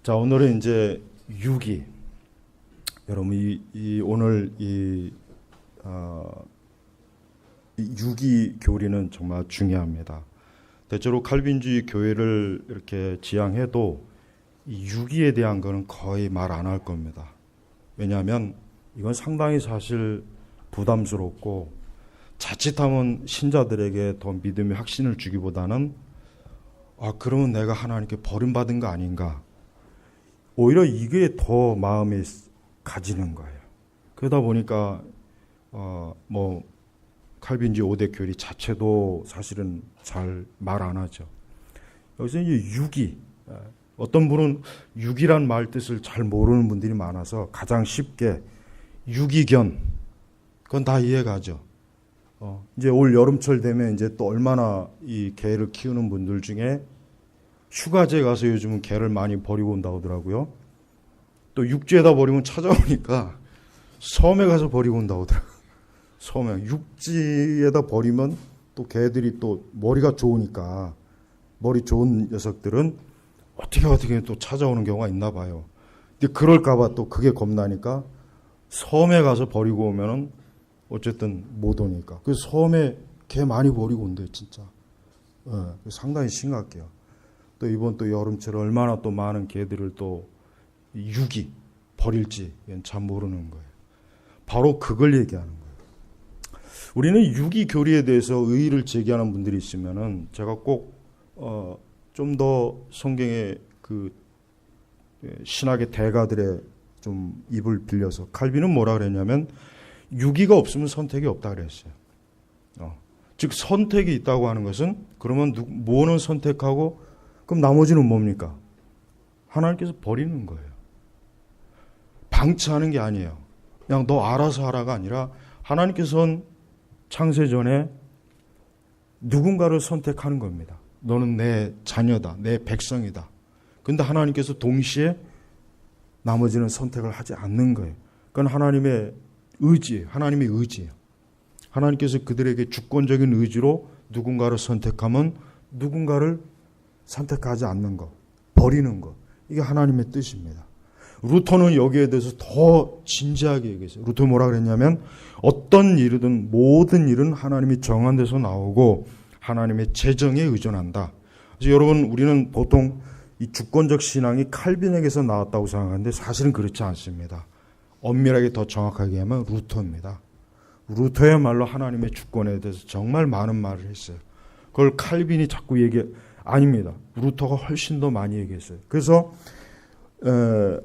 자, 오늘은 이제 유기. 여러분, 오늘 유기 교리는 정말 중요합니다. 대체로 칼빈주의 교회를 이렇게 지향해도 이 유기에 대한 거는 거의 말 안 할 겁니다. 왜냐하면 이건 상당히 사실 부담스럽고 자칫하면 신자들에게 더 믿음의 확신을 주기보다는 그러면 내가 하나님께 버림받은 거 아닌가. 오히려 이게 더 마음에 가지는 거예요. 그러다 보니까 칼빈주의 5대 교리 자체도 사실은 잘 말 안 하죠. 여기서 이제 유기, 어떤 분은 유기란 말 뜻을 잘 모르는 분들이 많아서 가장 쉽게 유기견, 그건 다 이해가죠. 이제 올 여름철 되면 이제 또 얼마나 이 개를 키우는 분들 중에 휴가지에 가서 요즘은 개를 많이 버리고 온다고 하더라고요. 또 육지에다 버리면 찾아오니까 섬에 가서 버리고 온다고 하더라고요. 섬에. 육지에다 버리면 또 개들이 또 머리가 좋으니까, 머리 좋은 녀석들은 어떻게 또 찾아오는 경우가 있나 봐요. 근데 그럴까봐 또 그게 겁나니까 섬에 가서 버리고 오면은 어쨌든 못 오니까. 그래서 섬에 개 많이 버리고 온대요, 진짜. 상당히 심각해요. 또 이번 또 여름철에 얼마나 또 많은 개들을 또 유기 버릴지 참 모르는 거예요. 바로 그걸 얘기하는 거예요. 우리는 유기 교리에 대해서 의의를 제기하는 분들이 있으면은 제가 꼭 좀 더 성경의 그 신학의 대가들의 좀 입을 빌려서, 칼빈은 뭐라 그랬냐면 유기가 없으면 선택이 없다 그랬어요. 즉 선택이 있다고 하는 것은, 그러면 뭐는 선택하고 그럼 나머지는 뭡니까? 하나님께서 버리는 거예요. 방치하는 게 아니에요. 그냥 너 알아서 하라가 아니라 하나님께서는 창세전에 누군가를 선택하는 겁니다. 너는 내 자녀다, 내 백성이다. 그런데 하나님께서 동시에 나머지는 선택을 하지 않는 거예요. 그건 하나님의 의지예요. 하나님의 의지예요. 하나님께서 그들에게 주권적인 의지로 누군가를 선택하면 누군가를 선택하지 않는 것, 버리는 것. 이게 하나님의 뜻입니다. 루터는 여기에 대해서 더 진지하게 얘기했어요. 루터 뭐라 그랬냐면 어떤 일이든 모든 일은 하나님이 정한 데서 나오고 하나님의 재정에 의존한다. 그래서 여러분, 우리는 보통 이 주권적 신앙이 칼빈에게서 나왔다고 생각하는데 사실은 그렇지 않습니다. 엄밀하게 더 정확하게 하면 루터입니다. 루터야말로 하나님의 주권에 대해서 정말 많은 말을 했어요. 그걸 칼빈이 자꾸 아닙니다. 루터가 훨씬 더 많이 얘기했어요. 그래서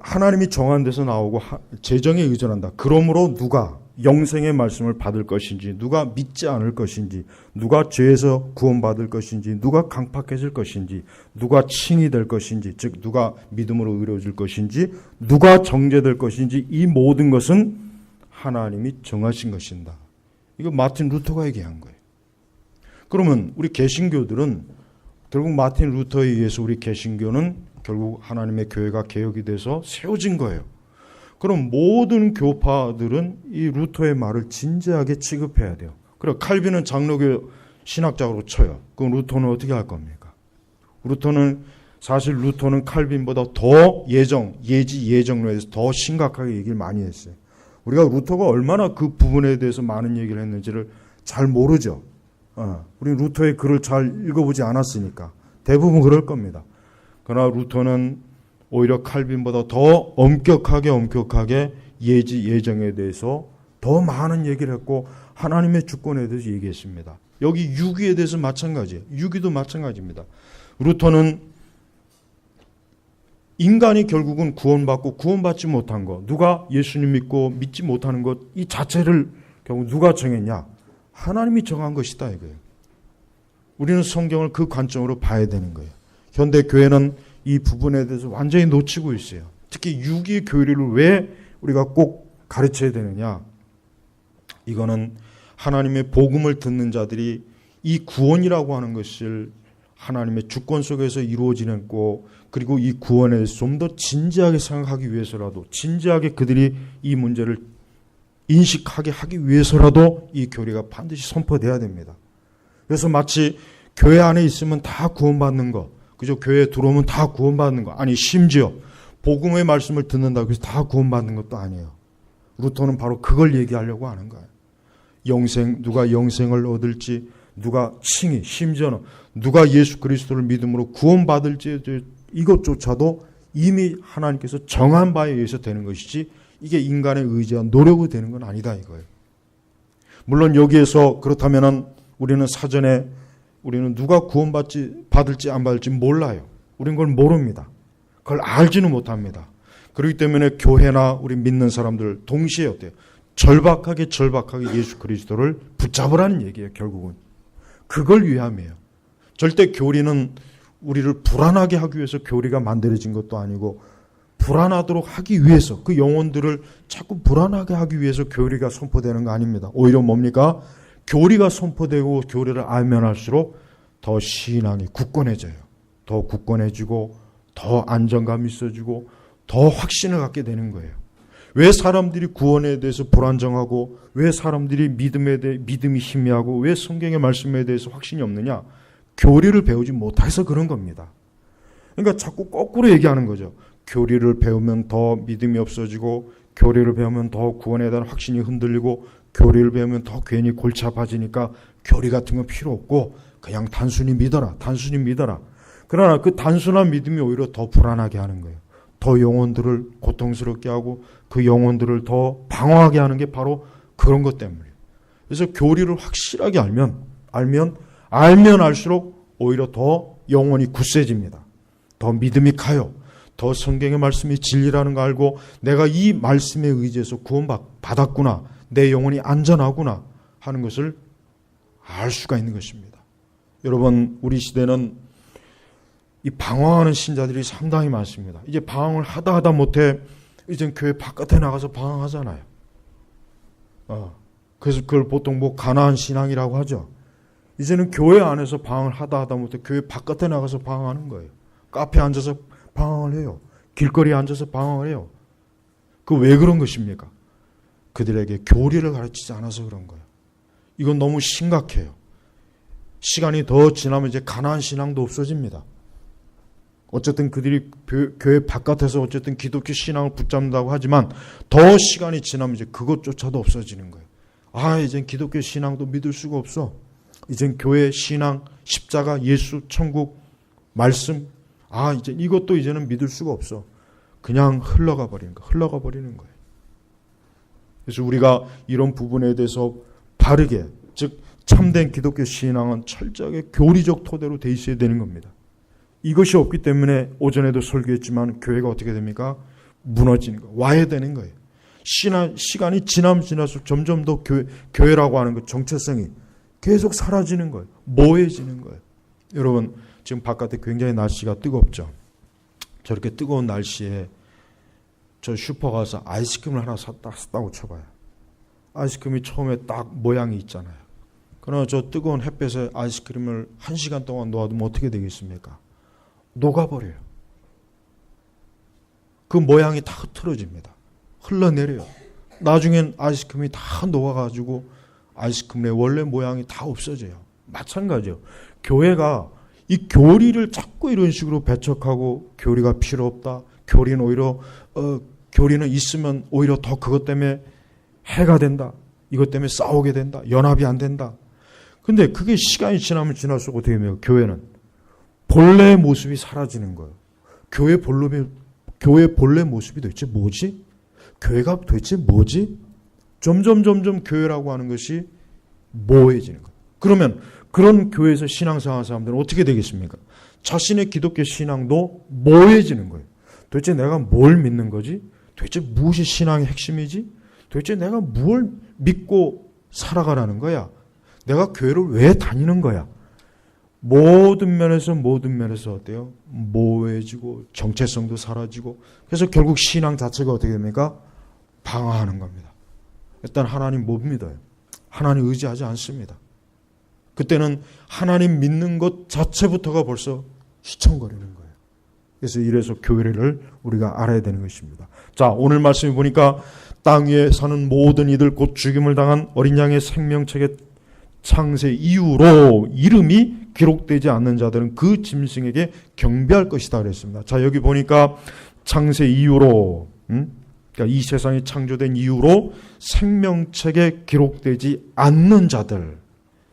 하나님이 정한 데서 나오고 재정에 의존한다. 그러므로 누가 영생의 말씀을 받을 것인지, 누가 믿지 않을 것인지, 누가 죄에서 구원받을 것인지, 누가 강팍해질 것인지, 누가 칭이 될 것인지, 즉 누가 믿음으로 의로워질 것인지, 누가 정죄될 것인지, 이 모든 것은 하나님이 정하신 것이다. 이거 마틴 루터가 얘기한 거예요. 그러면 우리 개신교들은 결국 마틴 루터에 의해서 우리 개신교는 결국 하나님의 교회가 개혁이 돼서 세워진 거예요. 그럼 모든 교파들은 이 루터의 말을 진지하게 취급해야 돼요. 그래, 칼빈은 장로교 신학자로 쳐요. 그럼 루터는 어떻게 할 겁니까? 사실 루터는 칼빈보다 더 예정론에서 더 심각하게 얘기를 많이 했어요. 우리가 루터가 얼마나 그 부분에 대해서 많은 얘기를 했는지를 잘 모르죠. 우리 루터의 글을 잘 읽어보지 않았으니까. 대부분 그럴 겁니다. 그러나 루터는 오히려 칼빈보다 더 엄격하게 예정에 대해서 더 많은 얘기를 했고 하나님의 주권에 대해서 얘기했습니다. 여기 유기에 대해서 마찬가지예요. 유기도 마찬가지입니다. 루터는 인간이 결국은 구원받고 구원받지 못한 것, 누가 예수님 믿고 믿지 못하는 것, 이 자체를 결국 누가 정했냐? 하나님이 정한 것이다 이거예요. 우리는 성경을 그 관점으로 봐야 되는 거예요. 현대 교회는 이 부분에 대해서 완전히 놓치고 있어요. 특히 유기 교리를 왜 우리가 꼭 가르쳐야 되느냐? 이거는 하나님의 복음을 듣는 자들이 이 구원이라고 하는 것을 하나님의 주권 속에서 이루어지는 거, 그리고 이 구원에 대해서 좀 더 진지하게 생각하기 위해서라도, 진지하게 그들이 이 문제를 인식하게 하기 위해서라도 이 교리가 반드시 선포돼야 됩니다. 그래서 마치 교회 안에 있으면 다 구원받는 거, 그죠? 교회에 들어오면 다 구원받는 거. 아니, 심지어 복음의 말씀을 듣는다고 해서 다 구원받는 것도 아니에요. 루터는 바로 그걸 얘기하려고 하는 거예요. 누가 영생을 얻을지, 누가 칭의, 심지어는 누가 예수 그리스도를 믿음으로 구원받을지, 이것조차도 이미 하나님께서 정한 바에 의해서 되는 것이지 이게 인간의 의지와 노력으로 되는 건 아니다 이거예요. 물론 여기에서 그렇다면은 우리는 사전에 우리는 누가 받을지 안 받을지 몰라요. 우리는 그걸 모릅니다. 그걸 알지는 못합니다. 그렇기 때문에 교회나 우리 믿는 사람들 동시에 어때요? 절박하게 예수 그리스도를 붙잡으라는 얘기예요. 결국은 그걸 위함이에요. 절대 교리는 우리를 불안하게 하기 위해서 교리가 만들어진 것도 아니고, 불안하도록 하기 위해서, 그 영혼들을 자꾸 불안하게 하기 위해서 교리가 선포되는 거 아닙니다. 오히려 뭡니까? 교리가 선포되고 교리를 알면 할수록 더 신앙이 굳건해져요. 더 굳건해지고 더 안정감이 있어지고 더 확신을 갖게 되는 거예요. 왜 사람들이 구원에 대해서 불안정하고, 왜 사람들이 믿음이 희미하고, 왜 성경의 말씀에 대해서 확신이 없느냐? 교리를 배우지 못해서 그런 겁니다. 그러니까 자꾸 거꾸로 얘기하는 거죠. 교리를 배우면 더 믿음이 없어지고, 교리를 배우면 더 구원에 대한 확신이 흔들리고, 교리를 배우면 더 괜히 골치 아파지니까 교리 같은 건 필요 없고 그냥 단순히 믿어라. 그러나 그 단순한 믿음이 오히려 더 불안하게 하는 거예요. 더 영혼들을 고통스럽게 하고 그 영혼들을 더 방황하게 하는 게 바로 그런 것 때문이에요. 그래서 교리를 확실하게 알면 알수록 오히려 더 영혼이 굳세집니다. 더 믿음이 가요. 더 성경의 말씀이 진리라는 거 알고, 내가 이 말씀에 의지해서 구원받았구나, 내 영혼이 안전하구나 하는 것을 알 수가 있는 것입니다. 여러분, 우리 시대는 이 방황하는 신자들이 상당히 많습니다. 이제 방황을 하다 못해 이제 교회 바깥에 나가서 방황하잖아요. 그래서 그걸 보통 가나안 신앙이라고 하죠. 이제는 교회 안에서 방황을 하다 못해 교회 바깥에 나가서 방황하는 거예요. 카페에 앉아서 방황을 해요. 길거리에 앉아서 방황을 해요. 그 왜 그런 것입니까? 그들에게 교리를 가르치지 않아서 그런 거예요. 이건 너무 심각해요. 시간이 더 지나면 이제 가나안 신앙도 없어집니다. 어쨌든 그들이 교회 바깥에서 어쨌든 기독교 신앙을 붙잡는다고 하지만 더 시간이 지나면 이제 그것조차도 없어지는 거예요. 이젠 기독교 신앙도 믿을 수가 없어. 이젠 교회 신앙, 십자가, 예수, 천국, 말씀, 이제 이것도 이제는 믿을 수가 없어. 그냥 흘러가 버리는 거예요. 그래서 우리가 이런 부분에 대해서 바르게, 즉 참된 기독교 신앙은 철저하게 교리적 토대로 돼 있어야 되는 겁니다. 이것이 없기 때문에 오전에도 설교했지만 교회가 어떻게 됩니까? 무너지는 거예요. 와해되는 거예요. 시간이 지나면 지날수록 점점 더 교회라고 하는 그 정체성이 계속 사라지는 거예요. 모해지는 거예요. 여러분, 지금 바깥에 굉장히 날씨가 뜨겁죠. 저렇게 뜨거운 날씨에 저 슈퍼 가서 아이스크림을 하나 샀다고 쳐봐요. 아이스크림이 처음에 딱 모양이 있잖아요. 그러나 저 뜨거운 햇볕에 아이스크림을 1시간 동안 놓아두면 어떻게 되겠습니까? 녹아버려요. 그 모양이 다 흐트러집니다. 흘러내려요. 나중엔 아이스크림이 다 녹아가지고 아이스크림의 원래 모양이 다 없어져요. 마찬가지예요. 교회가 이 교리를 자꾸 이런 식으로 배척하고, 교리가 필요 없다, 교리는 오히려 교리는 있으면 오히려 더 그것 때문에 해가 된다, 이것 때문에 싸우게 된다, 연합이 안 된다. 근데 그게 시간이 지나면 지날수록 어떻게 되면 교회는 본래의 모습이 사라지는 거예요. 교회 본래 모습이 도대체 뭐지? 교회가 도대체 뭐지? 점점 교회라고 하는 것이 모호해지는 거예요. 그러면 그런 교회에서 신앙생활 사람들은 어떻게 되겠습니까? 자신의 기독교 신앙도 모호해지는 거예요. 도대체 내가 뭘 믿는 거지? 도대체 무엇이 신앙의 핵심이지? 도대체 내가 뭘 믿고 살아가라는 거야? 내가 교회를 왜 다니는 거야? 모든 면에서 어때요? 모호해지고 정체성도 사라지고, 그래서 결국 신앙 자체가 어떻게 됩니까? 방황하는 겁니다. 일단 하나님 못 믿어요. 하나님 의지하지 않습니다. 그때는 하나님 믿는 것 자체부터가 벌써 휘청거리는 거예요. 그래서 이래서 교회를 우리가 알아야 되는 것입니다. 자, 오늘 말씀을 보니까 땅 위에 사는 모든 이들 곧 죽임을 당한 어린 양의 생명책의 창세 이후로 이름이 기록되지 않는 자들은 그 짐승에게 경배할 것이다 그랬습니다. 자, 여기 보니까 창세 이후로, 그러니까 이 세상이 창조된 이후로 생명책에 기록되지 않는 자들,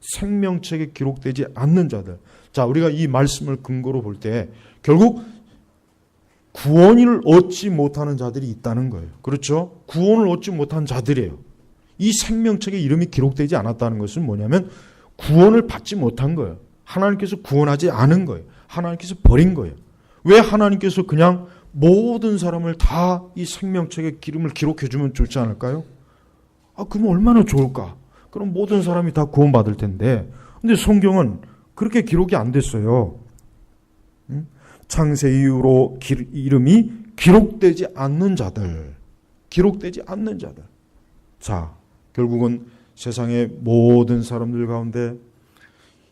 생명책에 기록되지 않는 자들. 자, 우리가 이 말씀을 근거로 볼 때 결국 구원을 얻지 못하는 자들이 있다는 거예요. 그렇죠? 구원을 얻지 못한 자들이에요. 이 생명책에 이름이 기록되지 않았다는 것은 뭐냐면 구원을 받지 못한 거예요. 하나님께서 구원하지 않은 거예요. 하나님께서 버린 거예요. 왜 하나님께서 그냥 모든 사람을 다 이 생명책에 이름을 기록해 주면 좋지 않을까요? 그럼 얼마나 좋을까? 그럼 모든 사람이 다 구원받을 텐데. 근데 성경은 그렇게 기록이 안 됐어요. 창세 이후로 이름이 기록되지 않는 자들. 기록되지 않는 자들. 자, 결국은 세상의 모든 사람들 가운데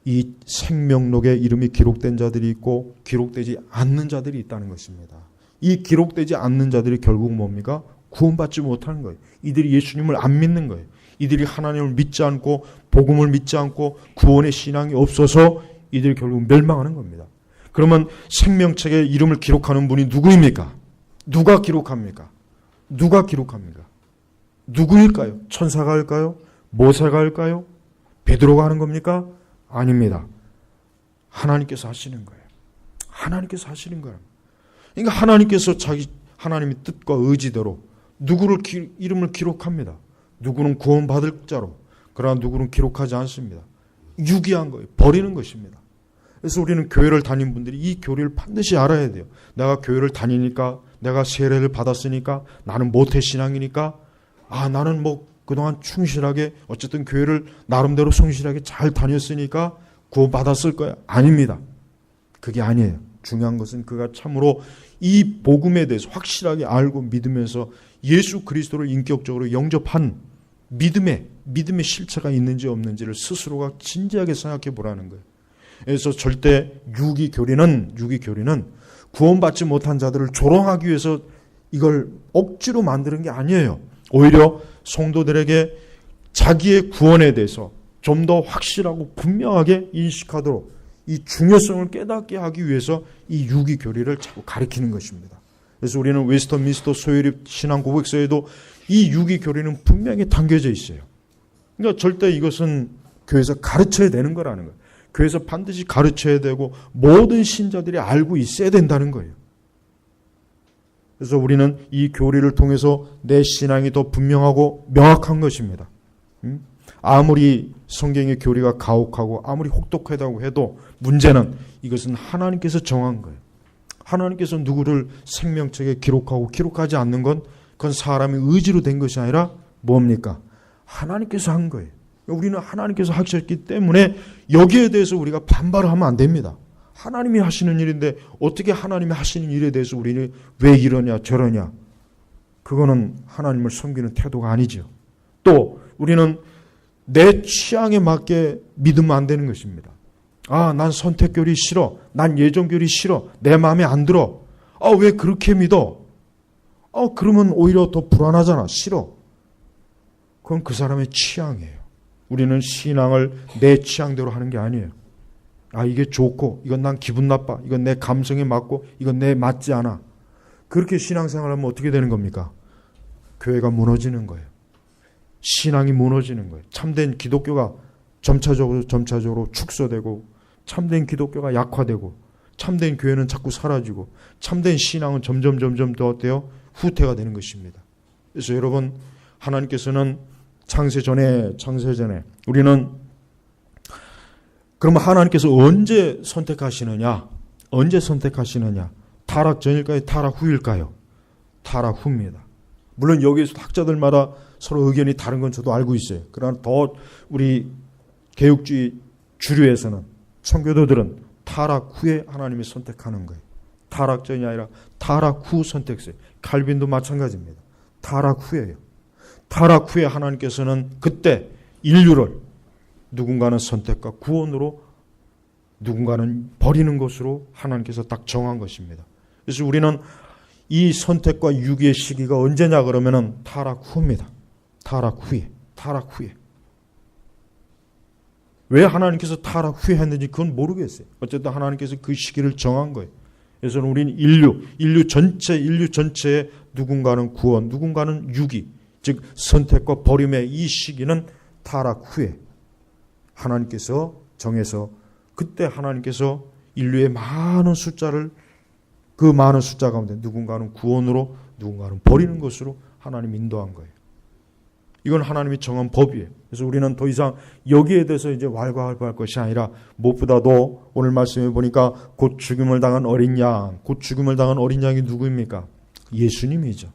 이 생명록에 이름이 기록된 자들이 있고 기록되지 않는 자들이 있다는 것입니다. 이 기록되지 않는 자들이 결국 뭡니까? 구원받지 못하는 거예요. 이들이 예수님을 안 믿는 거예요. 이들이 하나님을 믿지 않고 복음을 믿지 않고 구원의 신앙이 없어서 이들이 결국 멸망하는 겁니다. 그러면 생명책에 이름을 기록하는 분이 누구입니까? 누가 기록합니까? 누가 기록합니까? 누구일까요? 천사가 할까요? 모세가 할까요? 베드로가 하는 겁니까? 아닙니다. 하나님께서 하시는 거예요. 하나님께서 하시는 거예요. 그러니까 하나님께서 하나님의 뜻과 의지대로 누구를 이름을 기록합니다. 누구는 구원받을 자로, 그러나 누구는 기록하지 않습니다. 유기한 거예요. 버리는 것입니다. 그래서 우리는 교회를 다닌 분들이 이 교리를 반드시 알아야 돼요. 내가 교회를 다니니까, 내가 세례를 받았으니까, 나는 모태신앙이니까, 나는 그동안 충실하게 어쨌든 교회를 나름대로 성실하게 잘 다녔으니까 구원받았을 거야. 아닙니다. 그게 아니에요. 중요한 것은 그가 참으로 이 복음에 대해서 확실하게 알고 믿으면서 예수 그리스도를 인격적으로 영접한 믿음의 실체가 있는지 없는지를 스스로가 진지하게 생각해 보라는 거예요. 그래서 절대 유기교리는 구원받지 못한 자들을 조롱하기 위해서 이걸 억지로 만드는 게 아니에요. 오히려 성도들에게 자기의 구원에 대해서 좀 더 확실하고 분명하게 인식하도록 이 중요성을 깨닫게 하기 위해서 이 유기교리를 자꾸 가리키는 것입니다. 그래서 우리는 웨스터민스터 소유립 신앙 고백서에도 이 유기교리는 분명히 담겨져 있어요. 그러니까 절대 이것은 교회에서 가르쳐야 되는 거라는 거예요. 교회에서 반드시 가르쳐야 되고 모든 신자들이 알고 있어야 된다는 거예요. 그래서 우리는 이 교리를 통해서 내 신앙이 더 분명하고 명확한 것입니다. 아무리 성경의 교리가 가혹하고 아무리 혹독하다고 해도 문제는 이것은 하나님께서 정한 거예요. 하나님께서 누구를 생명책에 기록하고 기록하지 않는 건 그건 사람의 의지로 된 것이 아니라 뭡니까? 하나님께서 한 거예요. 우리는 하나님께서 하셨기 때문에 여기에 대해서 우리가 반발을 하면 안 됩니다. 하나님이 하시는 일인데 어떻게 하나님이 하시는 일에 대해서 우리는 왜 이러냐 저러냐. 그거는 하나님을 섬기는 태도가 아니죠. 또 우리는 내 취향에 맞게 믿으면 안 되는 것입니다. 난 선택교리 싫어. 난 예정교리 싫어. 내 마음에 안 들어. 왜 그렇게 믿어? 그러면 오히려 더 불안하잖아. 싫어. 그건 그 사람의 취향이에요. 우리는 신앙을 내 취향대로 하는 게 아니에요. 이게 좋고 이건 난 기분 나빠. 이건 내 감성에 맞고 이건 내 맞지 않아. 그렇게 신앙생활하면 어떻게 되는 겁니까? 교회가 무너지는 거예요. 신앙이 무너지는 거예요. 참된 기독교가 점차적으로 축소되고 참된 기독교가 약화되고 참된 교회는 자꾸 사라지고 참된 신앙은 점점 더 어때요? 후퇴가 되는 것입니다. 그래서 여러분 하나님께서는 창세 전에 우리는 그러면 하나님께서 언제 선택하시느냐? 타락 전일까요? 타락 후일까요? 타락 후입니다. 물론 여기에서 학자들마다 서로 의견이 다른 건 저도 알고 있어요. 그러나 더 우리 개혁주의 주류에서는 청교도들은 타락 후에 하나님이 선택하는 거예요. 타락 전이 아니라 타락 후 선택세. 칼빈도 마찬가지입니다. 타락 후에요. 타락 후에 하나님께서는 그때 인류를 누군가는 선택과 구원으로 누군가는 버리는 것으로 하나님께서 딱 정한 것입니다. 그래서 우리는 이 선택과 유기의 시기가 언제냐 그러면은 타락 후입니다. 타락 후에. 왜 하나님께서 타락 후에 했는지 그건 모르겠어요. 어쨌든 하나님께서 그 시기를 정한 거예요. 그래서 우리는 인류 전체의 누군가는 구원, 누군가는 유기, 즉 선택과 버림의 이 시기는 타락 후에 하나님께서 정해서 그때 하나님께서 인류의 많은 숫자를 그 많은 숫자 가운데 누군가는 구원으로 누군가는 버리는 것으로 하나님 인도한 거예요. 이건 하나님이 정한 법이에요. 그래서 우리는 더 이상 여기에 대해서 이제 왈가왈부할 것이 아니라 무엇보다도 오늘 말씀해 보니까 곧 죽임을 당한 어린 양, 곧 죽임을 당한 어린 양이 누구입니까? 예수님이죠.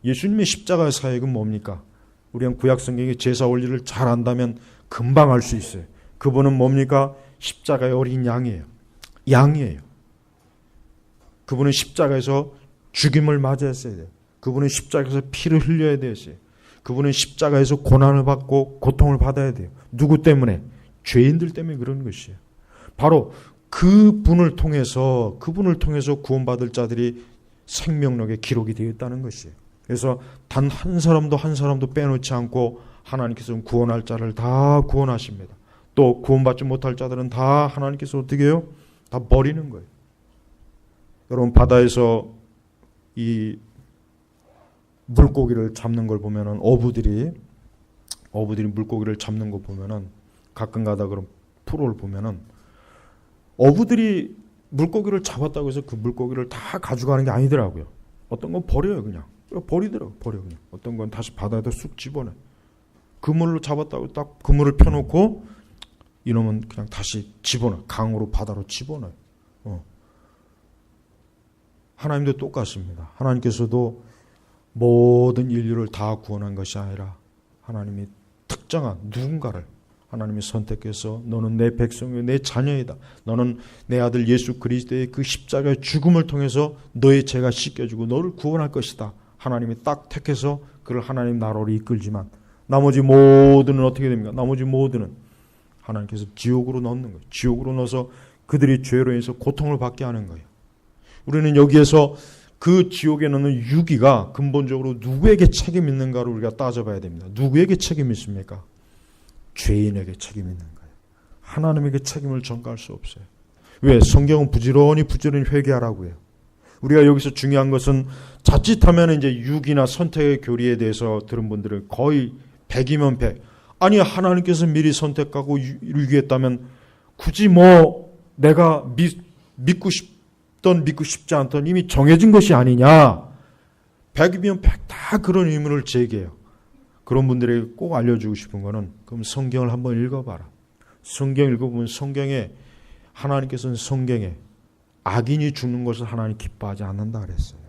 예수님의 십자가의 사역은 뭡니까? 우리는 구약 성경의 제사 원리를 잘 안다면 금방 알 수 있어요. 그분은 뭡니까? 십자가의 어린 양이에요. 그분은 십자가에서 죽임을 맞이했어야 돼요. 그분은 십자가에서 피를 흘려야 되었어요. 그분은 십자가에서 고난을 받고 고통을 받아야 돼요. 누구 때문에? 죄인들 때문에 그런 것이에요. 바로 그분을 통해서 구원받을 자들이 생명록에 기록이 되어 있다는 것이에요. 그래서 단 한 사람도 빼놓지 않고 하나님께서는 구원할 자를 다 구원하십니다. 또 구원받지 못할 자들은 다 하나님께서 어떻게 해요? 다 버리는 거예요. 여러분 바다에서 이 물고기를 잡는 걸 보면은 어부들이 물고기를 잡는 거 보면은 가끔 가다 그런 프로를 보면은 어부들이 물고기를 잡았다고 해서 그 물고기를 다 가져가는 게 아니더라고요. 어떤 건 버려요, 그냥. 버려 그냥. 어떤 건 다시 바다에다 쑥 집어내. 그물로 잡았다고 딱 그물을 펴놓고 이놈은 그냥 다시 집어넣어. 강으로 바다로 집어넣어요. 하나님도 똑같습니다. 하나님께서도 모든 인류를 다 구원한 것이 아니라 하나님이 특정한 누군가를 하나님이 선택해서 너는 내 백성이요 내 자녀이다. 너는 내 아들 예수 그리스도의 그 십자가의 죽음을 통해서 너의 죄가 씻겨지고 너를 구원할 것이다. 하나님이 딱 택해서 그를 하나님 나라로 이끌지만 나머지 모두는 어떻게 됩니까? 나머지 모두는 하나님께서 지옥으로 넣는 거예요. 지옥으로 넣어서 그들이 죄로 인해서 고통을 받게 하는 거예요. 우리는 여기에서 그 지옥에 넣는 유기가 근본적으로 누구에게 책임 있는가를 우리가 따져봐야 됩니다. 누구에게 책임이 있습니까? 죄인에게 책임이 있는 거예요. 하나님에게 책임을 전가할 수 없어요. 왜? 성경은 부지런히 회개하라고 해요. 우리가 여기서 중요한 것은 자칫하면 이제 유기나 선택의 교리에 대해서 들은 분들은 거의 100이면 100. 아니 하나님께서 미리 선택하고 유기했다면 굳이 뭐 내가 믿고 싶지 않던 이미 정해진 것이 아니냐. 100이면 100 다 그런 의문을 제기해요. 그런 분들에게 꼭 알려주고 싶은 거는 그럼 성경을 한번 읽어봐라. 성경 읽어보면 성경에 하나님께서는 성경에 악인이 죽는 것을 하나님 기뻐하지 않는다 그랬어요.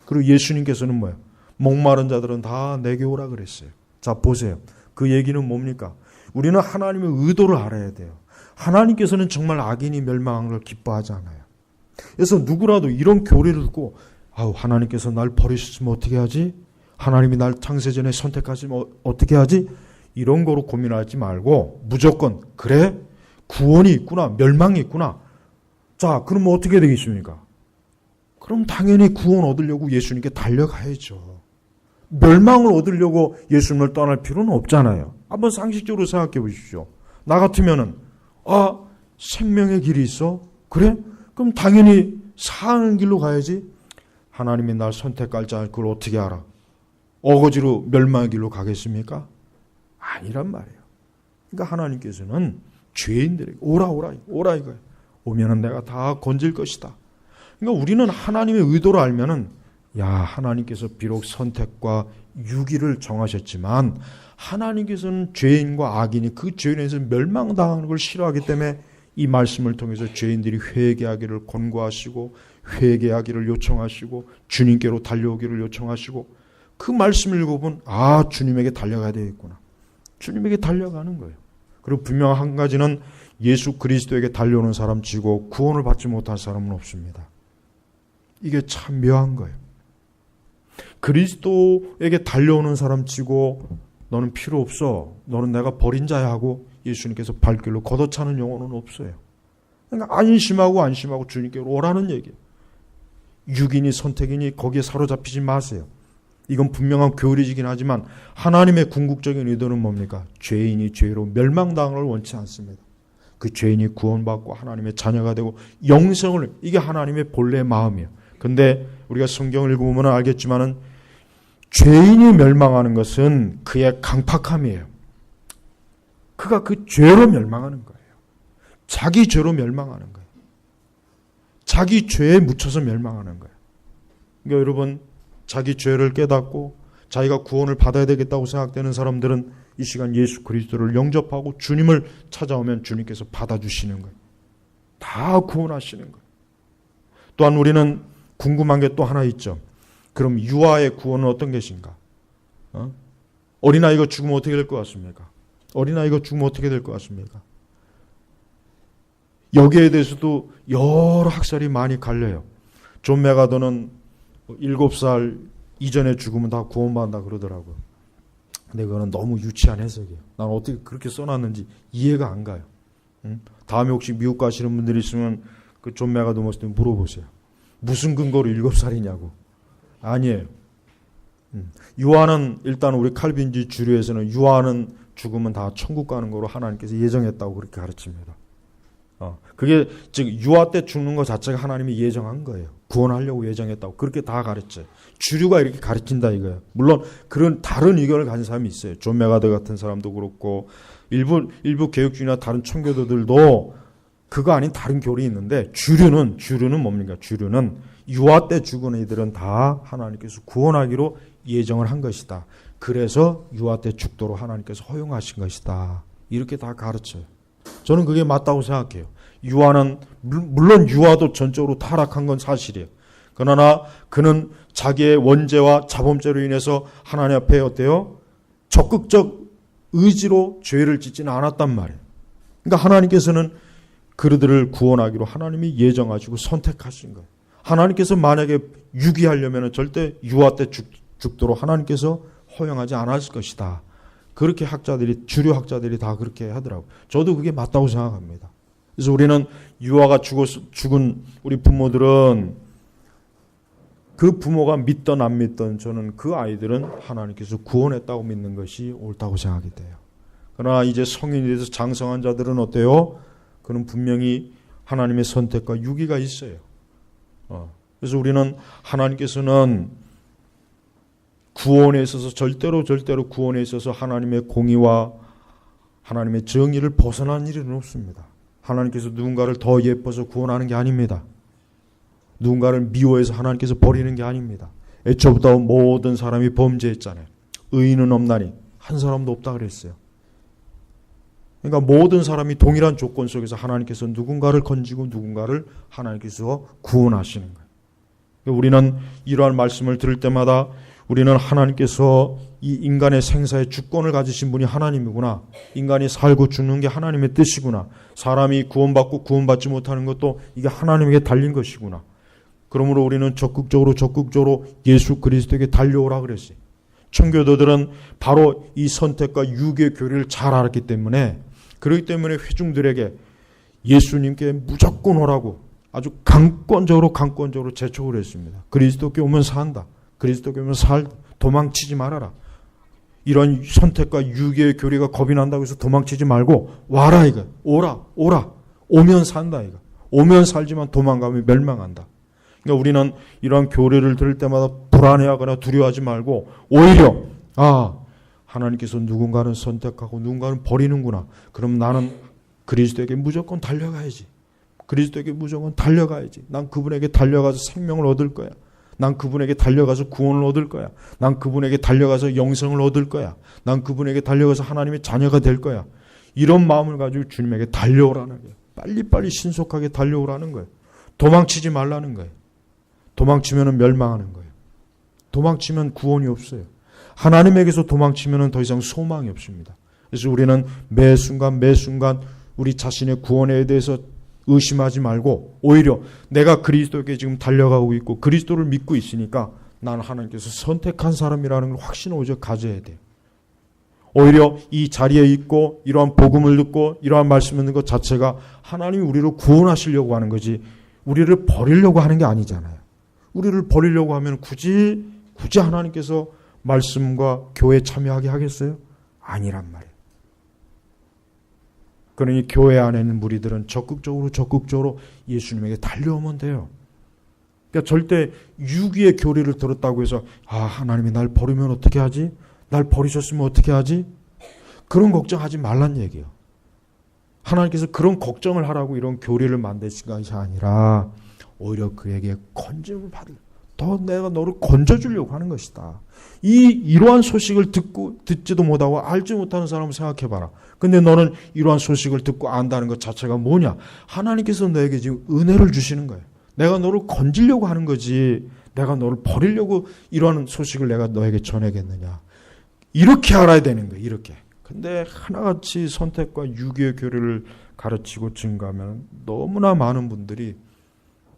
그리고 예수님께서는 뭐예요? 목마른 자들은 다 내게 오라 그랬어요. 자 보세요. 그 얘기는 뭡니까? 우리는 하나님의 의도를 알아야 돼요. 하나님께서는 정말 악인이 멸망한 걸 기뻐하지 않아요. 그래서 누구라도 이런 교리를 듣고 하나님께서 날 버리셨으면 어떻게 하지? 하나님이 날 창세전에 선택하시면 어떻게 하지? 이런 거로 고민하지 말고 무조건 그래? 구원이 있구나. 멸망이 있구나. 자 그럼 어떻게 되겠습니까? 그럼 당연히 구원 얻으려고 예수님께 달려가야죠. 멸망을 얻으려고 예수님을 떠날 필요는 없잖아요. 한번 상식적으로 생각해 보십시오. 나 같으면은 생명의 길이 있어? 그래? 그럼 당연히 사는 길로 가야지. 하나님이 날 선택할 자 그걸 어떻게 알아? 어거지로 멸망의 길로 가겠습니까? 아니란 말이에요. 그러니까 하나님께서는 죄인들에게 오라 이거예요. 오면은 내가 다 건질 것이다. 그러니까 우리는 하나님의 의도를 알면은 하나님께서 비록 선택과 유기를 정하셨지만 하나님께서는 죄인과 악인이 그 죄인에서 멸망당하는 걸 싫어하기 때문에 이 말씀을 통해서 죄인들이 회개하기를 권고하시고 회개하기를 요청하시고 주님께로 달려오기를 요청하시고 그 말씀을 읽어보면 주님에게 달려가야 되겠구나. 주님에게 달려가는 거예요. 그리고 분명 한 가지는 예수 그리스도에게 달려오는 사람 치고 구원을 받지 못한 사람은 없습니다. 이게 참 묘한 거예요. 그리스도에게 달려오는 사람 치고 너는 필요 없어. 너는 내가 버린 자야 하고 예수님께서 발길로 걷어차는 영혼은 없어요. 그러니까 안심하고 주님께로 오라는 얘기예요. 육인이 선택이니 거기에 사로잡히지 마세요. 이건 분명한 교리이긴 하지만 하나님의 궁극적인 의도는 뭡니까? 죄인이 죄로 멸망당을 원치 않습니다. 그 죄인이 구원받고 하나님의 자녀가 되고 영생을, 이게 하나님의 본래 마음이에요. 근데 우리가 성경을 읽어보면 알겠지만은 죄인이 멸망하는 것은 그의 강팍함이에요. 그가 그 죄로 멸망하는 거예요. 자기 죄로 멸망하는 거예요. 자기 죄에 묻혀서 멸망하는 거예요. 그러니까 여러분, 자기 죄를 깨닫고 자기가 구원을 받아야 되겠다고 생각되는 사람들은 이 시간 예수 그리스도를 영접하고 주님을 찾아오면 주님께서 받아주시는 거예요. 다 구원하시는 거예요. 또한 우리는 궁금한 게 또 하나 있죠. 그럼 유아의 구원은 어떤 것인가? 어린아이가 죽으면 어떻게 될 것 같습니까? 어린아이가 죽으면 어떻게 될 것 같습니까? 여기에 대해서도 여러 학설이 많이 갈려요. 존 메가더는 7살 이전에 죽으면 다 구원받는다 그러더라고요. 근데 그거는 너무 유치한 해석이에요. 난 어떻게 그렇게 써놨는지 이해가 안 가요. 다음에 혹시 미국 가시는 분들이 있으면 그 존 메가더 목사님 물어보세요. 무슨 근거로 7살이냐고. 아니에요. 유아는 일단 우리 칼빈주의 주류에서는 유아는 죽으면 다 천국 가는 거로 하나님께서 예정했다고 그렇게 가르칩니다. 그게 즉 유아 때 죽는 것 자체가 하나님이 예정한 거예요. 구원하려고 예정했다고 그렇게 다 가르쳐요. 주류가 이렇게 가르친다 이거예요. 물론 그런 다른 의견을 가진 사람이 있어요. 존 메가더 같은 사람도 그렇고 일부 개혁주의나 다른 청교도들도 그거 아닌 다른 교리 있는데 주류는 뭡니까? 주류는 유아 때 죽은 이들은 다 하나님께서 구원하기로 예정을 한 것이다. 그래서 유아 때 죽도록 하나님께서 허용하신 것이다. 이렇게 다 가르쳐요. 저는 그게 맞다고 생각해요. 유아는 물론 유아도 전적으로 타락한 건 사실이에요. 그러나 그는 자기의 원죄와 자범죄로 인해서 하나님 앞에 어때요? 적극적 의지로 죄를 짓지는 않았단 말이에요. 그러니까 하나님께서는 그들을 구원하기로 하나님이 예정하시고 선택하신 거예요. 하나님께서 만약에 유기하려면 절대 유아 때 죽도록 하나님께서 허용하지 않았을 것이다. 그렇게 주류 학자들이 다 그렇게 하더라고요. 저도 그게 맞다고 생각합니다. 그래서 우리는 유아가 죽은 우리 부모들은 그 부모가 믿던 안 믿던 저는 그 아이들은 하나님께서 구원했다고 믿는 것이 옳다고 생각이 돼요. 그러나 이제 성인이 돼서 장성한 자들은 어때요? 그는 분명히 하나님의 선택과 유기가 있어요. 그래서 우리는 하나님께서는 구원에 있어서 절대로 구원에 있어서 하나님의 공의와 하나님의 정의를 벗어난 일은 없습니다. 하나님께서 누군가를 더 예뻐서 구원하는 게 아닙니다. 누군가를 미워해서 하나님께서 버리는 게 아닙니다. 애초부터 모든 사람이 범죄했잖아요. 의인은 없나니 한 사람도 없다 그랬어요. 그러니까 모든 사람이 동일한 조건 속에서 하나님께서 누군가를 건지고 누군가를 하나님께서 구원하시는 거예요. 우리는 이러한 말씀을 들을 때마다 우리는 하나님께서 이 인간의 생사의 주권을 가지신 분이 하나님이구나. 인간이 살고 죽는 게 하나님의 뜻이구나. 사람이 구원받고 구원받지 못하는 것도 이게 하나님에게 달린 것이구나. 그러므로 우리는 적극적으로 예수 그리스도에게 달려오라 그랬어요. 청교도들은 바로 이 선택과 유기의 교리를 잘 알았기 때문에 그렇기 때문에 회중들에게 예수님께 무조건 오라고 아주 강권적으로 재촉을 했습니다. 그리스도께 오면 산다. 그리스도께 오면 도망치지 말아라. 이런 선택과 유기의 교리가 겁이 난다고 해서 도망치지 말고 와라 이거. 오라. 오면 산다 이거. 오면 살지만 도망가면 멸망한다. 그러니까 우리는 이러한 교리를 들을 때마다 불안해하거나 두려워하지 말고 오히려 하나님께서 누군가는 선택하고 누군가는 버리는구나. 그럼 나는 그리스도에게 무조건 달려가야지. 난 그분에게 달려가서 생명을 얻을 거야. 난 그분에게 달려가서 구원을 얻을 거야. 난 그분에게 달려가서 영생을 얻을 거야. 난 그분에게 달려가서 하나님의 자녀가 될 거야. 이런 마음을 가지고 주님에게 달려오라는 거예요. 빨리빨리 신속하게 달려오라는 거예요. 도망치지 말라는 거예요. 도망치면 멸망하는 거예요. 도망치면 구원이 없어요. 하나님에게서 도망치면 더 이상 소망이 없습니다. 그래서 우리는 매 순간 우리 자신의 구원에 대해서 의심하지 말고 오히려 내가 그리스도에게 지금 달려가고 있고 그리스도를 믿고 있으니까 나는 하나님께서 선택한 사람이라는 걸 확신을 오직 가져야 돼요. 오히려 이 자리에 있고 이러한 복음을 듣고 이러한 말씀을 듣는 것 자체가 하나님이 우리를 구원하시려고 하는 거지 우리를 버리려고 하는 게 아니잖아요. 우리를 버리려고 하면 굳이 하나님께서 말씀과 교회에 참여하게 하겠어요? 아니란 말이에요. 그러니 교회 안에 있는 무리들은 적극적으로 예수님에게 달려오면 돼요. 그러니까 절대 유기의 교리를 들었다고 해서 하나님이 날 버리면 어떻게 하지? 날 버리셨으면 어떻게 하지? 그런 걱정하지 말란 얘기예요. 하나님께서 그런 걱정을 하라고 이런 교리를 만드신 것이 아니라 오히려 그에게 건짐을 받을, 더 내가 너를 건져주려고 하는 것이다. 이러한 소식을 듣지도 못하고 알지 못하는 사람을 생각해봐라. 근데 너는 이러한 소식을 듣고 안다는 것 자체가 뭐냐? 하나님께서 너에게 지금 은혜를 주시는 거예요. 내가 너를 건지려고 하는 거지, 내가 너를 버리려고 이러한 소식을 내가 너에게 전하겠느냐? 이렇게 알아야 되는 거예요. 이렇게. 근데 하나같이 선택과 유기의 교리를 가르치고 증거하면 너무나 많은 분들이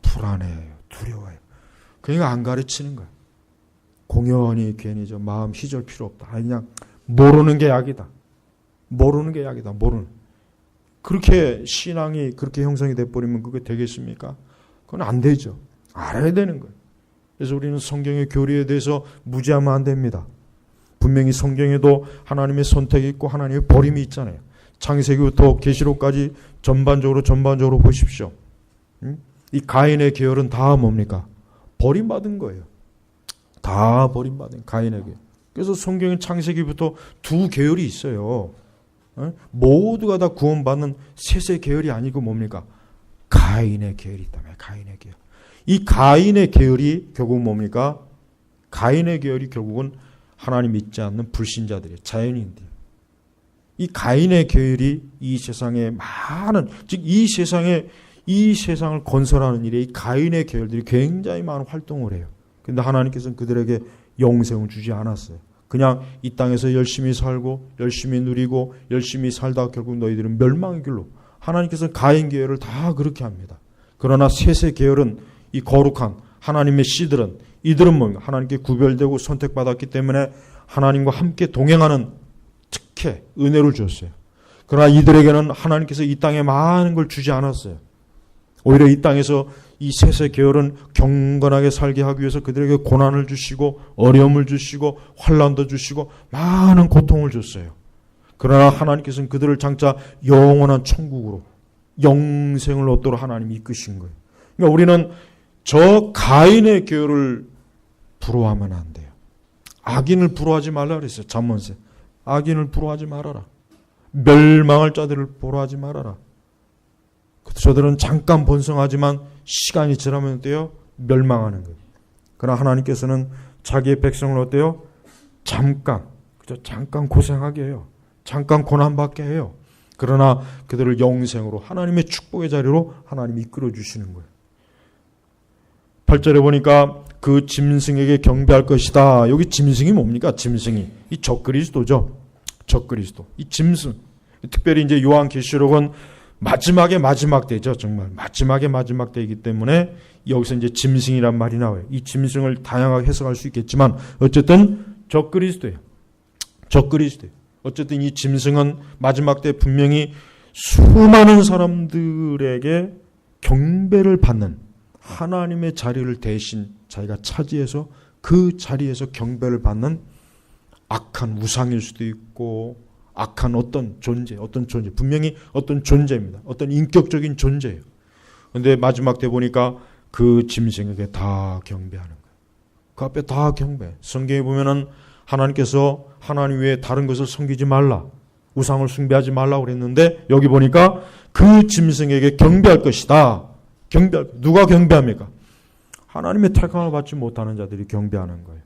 불안해요. 두려워요. 그러니까 안 가르치는 거예요. 공연히 괜히 마음 희절 필요 없다. 그냥 모르는 게 약이다. 모르는 게 약이다. 모르는. 그렇게 신앙이 그렇게 형성이 돼버리면 그게 되겠습니까? 그건 안 되죠. 알아야 되는 거예요. 그래서 우리는 성경의 교리에 대해서 무지하면 안 됩니다. 분명히 성경에도 하나님의 선택이 있고 하나님의 버림이 있잖아요. 창세기부터 계시록까지 전반적으로 보십시오. 이 가인의 계열은 다 뭡니까? 버림받은 거예요. 다 버림받은 가인의 계열. 그래서 성경의 창세기부터 두 계열이 있어요. 모두가 다 구원받는 셋의 계열이 아니고 뭡니까? 가인의 계열이 있다며. 가인의 계열. 이 가인의 계열이 결국 뭡니까? 가인의 계열이 결국은 하나님 믿지 않는 불신자들이에요. 자연인들. 이 가인의 계열이 이 세상에 많은, 즉 이 세상을 건설하는 일에 이 가인의 계열들이 굉장히 많은 활동을 해요. 그런데 하나님께서는 그들에게 영생을 주지 않았어요. 그냥 이 땅에서 열심히 살고 열심히 누리고 열심히 살다가 결국 너희들은 멸망의 길로. 하나님께서는 가인 계열을 다 그렇게 합니다. 그러나 셋의 계열은 이 거룩한 하나님의 씨들은, 이들은 뭡니까? 하나님께 구별되고 선택받았기 때문에 하나님과 함께 동행하는 특혜, 은혜를 주었어요. 그러나 이들에게는 하나님께서 이 땅에 많은 걸 주지 않았어요. 오히려 이 땅에서 이 셋의 계열은 경건하게 살게 하기 위해서 그들에게 고난을 주시고 어려움을 주시고 환난도 주시고 많은 고통을 줬어요. 그러나 하나님께서는 그들을 장차 영원한 천국으로 영생을 얻도록 하나님이 이끄신 거예요. 그러니까 우리는 저 가인의 계열을 부러워하면 안 돼요. 악인을 부러워하지 말라 그랬어요. 잠언세. 악인을 부러워하지 말아라. 멸망할 자들을 부러워하지 말아라. 저들은 잠깐 번성하지만 시간이 지나면 어때요? 멸망하는 거예요. 그러나 하나님께서는 자기의 백성을 어때요? 잠깐 고생하게 해요. 잠깐 고난받게 해요. 그러나 그들을 영생으로 하나님의 축복의 자리로 하나님이 이끌어 주시는 거예요. 8절에 보니까 그 짐승에게 경배할 것이다. 여기 짐승이 뭡니까? 짐승이. 이 적그리스도죠. 적그리스도. 이 짐승. 특별히 이제 요한계시록은 마지막 때죠. 정말 마지막 때이기 때문에 여기서 이제 짐승이란 말이 나와요. 이 짐승을 다양하게 해석할 수 있겠지만 어쨌든 적그리스도예요. 적그리스도예요. 어쨌든 이 짐승은 마지막 때 분명히 수많은 사람들에게 경배를 받는 하나님의 자리를 대신 자기가 차지해서 그 자리에서 경배를 받는 악한 우상일 수도 있고 악한 어떤 존재, 분명히 어떤 존재입니다. 어떤 인격적인 존재예요. 그런데 마지막 때 보니까 그 짐승에게 다 경배하는 거예요. 그 앞에 다 경배. 성경에 보면은 하나님께서 하나님 외에 다른 것을 섬기지 말라, 우상을 숭배하지 말라고 그랬는데 여기 보니까 그 짐승에게 경배할 것이다. 누가 경배합니까? 하나님의 택함을 받지 못하는 자들이 경배하는 거예요.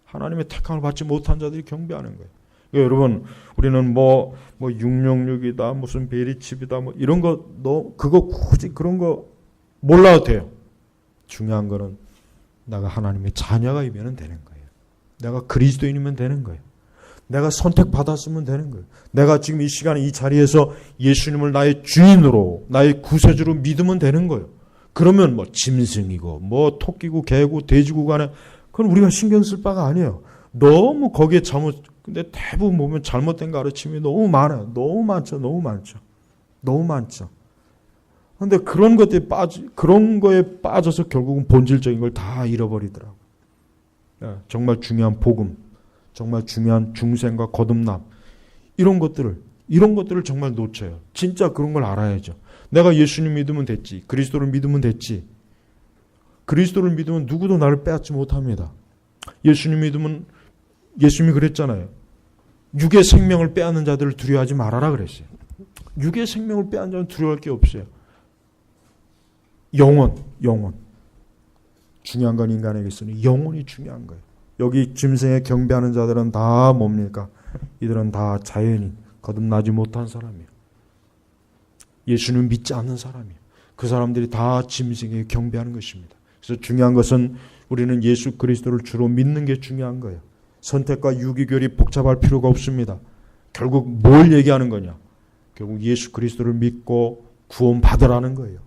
하나님의 택함을 받지 못한 자들이 경배하는 거예요. 그러니까 여러분, 우리는 뭐 666이다, 무슨 베리칩이다, 뭐 이런 거, 그거 굳이 그런 거 몰라도 돼요. 중요한 거는 내가 하나님의 자녀가이면 되는 거예요. 내가 그리스도인이면 되는 거예요. 내가 선택받았으면 되는 거예요. 내가 지금 이 시간에 이 자리에서 예수님을 나의 주인으로, 나의 구세주로 믿으면 되는 거예요. 그러면 뭐 짐승이고 뭐 토끼고 개고 돼지고 간에 그건 우리가 신경 쓸 바가 아니에요. 너무 거기에 근데 대부분 보면 잘못된 가르침이 너무 많아요. 너무 많죠. 그런데 그런 거에 빠져서 결국은 본질적인 걸 다 잃어버리더라고요. 정말 중요한 복음, 정말 중요한 중생과 거듭남, 이런 것들을 이런 것들을 정말 놓쳐요. 진짜 그런 걸 알아야죠. 내가 예수님 믿으면 됐지. 그리스도를 믿으면 됐지. 그리스도를 믿으면 누구도 나를 빼앗지 못합니다. 예수님 믿으면 예수님이 그랬잖아요. 육의 생명을 빼앗는 자들을 두려워하지 말아라 그랬어요. 육의 생명을 빼앗는 자는 두려워할 게 없어요. 영혼. 중요한 건 인간에게서는 영혼이 중요한 거예요. 여기 짐승에 경배하는 자들은 다 뭡니까? 이들은 다 자연인, 거듭나지 못한 사람이에요. 예수는 믿지 않는 사람이에요. 그 사람들이 다 짐승에 경배하는 것입니다. 그래서 중요한 것은 우리는 예수 그리스도를 주로 믿는 게 중요한 거예요. 선택과 유기결이 복잡할 필요가 없습니다. 결국 뭘 얘기하는 거냐? 결국 예수 그리스도를 믿고 구원 받으라는 거예요.